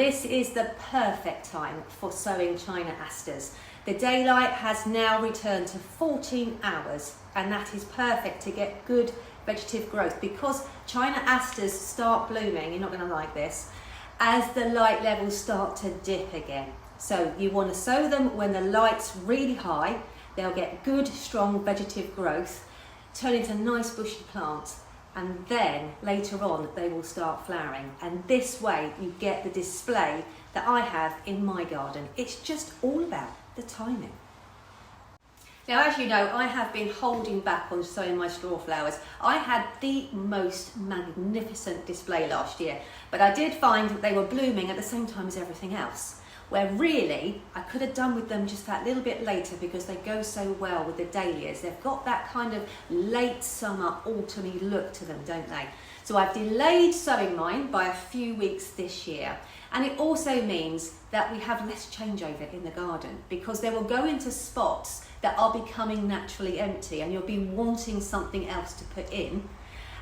This is the perfect time for sowing China Asters. The daylight has now returned to 14 hours and that is perfect to get good vegetative growth because China Asters start blooming, you're not going to like this, as the light levels start to dip again. So you want to sow them when the light's really high. They'll get good strong vegetative growth, turn into nice bushy plants, and then later on they will start flowering, and this way you get the display that I have in my garden. It's just all about the timing. Now, as you know, I have been holding back on sowing my Strawflowers. I had the most magnificent display last year, but I did find that they were blooming at the same time as everything else, where really I could have done with them just that little bit later because they go so well with the dahlias. They've got that kind of late summer autumny look to them, don't they? So I've delayed sowing mine by a few weeks this year, and it also means that we have less changeover in the garden because they will go into spots that are becoming naturally empty and you'll be wanting something else to put in,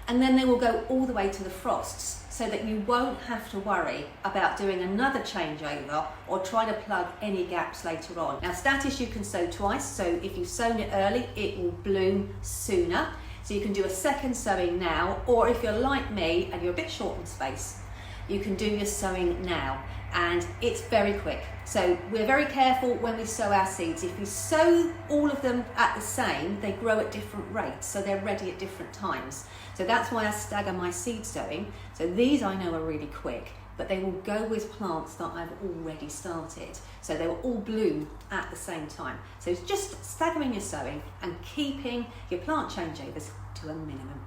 and then they will go all the way to the frosts, so that you won't have to worry about doing another changeover or trying to plug any gaps later on. Now, Statice you can sow twice, so if you've sown it early, it will bloom sooner. So you can do a second sowing now, or if you're like me and you're a bit short on space, you can do your sowing now, and it's very quick. So we're very careful when we sow our seeds. If we sow all of them at the same, they grow at different rates, so they're ready at different times. So that's why I stagger my seed sowing. So these I know are really quick, but they will go with plants that I've already started. So they will all bloom at the same time. So it's just staggering your sowing and keeping your plant changeovers to a minimum.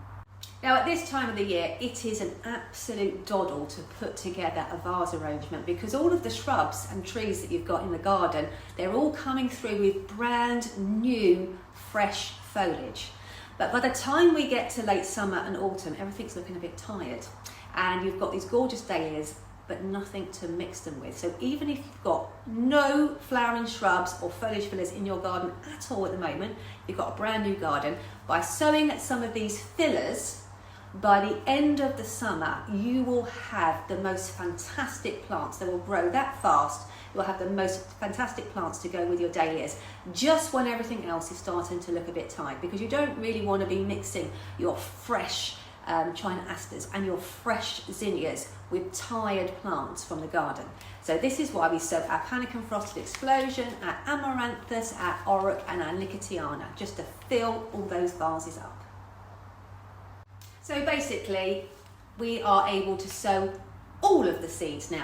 Now, at this time of the year, it is an absolute doddle to put together a vase arrangement because all of the shrubs and trees that you've got in the garden, they're all coming through with brand new, fresh foliage. But by the time we get to late summer and autumn, everything's looking a bit tired. And you've got these gorgeous dahlias, but nothing to mix them with. So even if you've got no flowering shrubs or foliage fillers in your garden at all at the moment, you've got a brand new garden, by sowing some of these fillers, by the end of the summer, you will have the most fantastic plants. They will grow that fast. You'll have the most fantastic plants to go with your dahlias, just when everything else is starting to look a bit tired, because you don't really want to be mixing your fresh China Asters and your fresh zinnias with tired plants from the garden. So this is why we sow our Panicum Frosted Explosion, our Amaranthus, our Orach and our Nicotiana, just to fill all those vases up. So basically, we are able to sow all of the seeds now.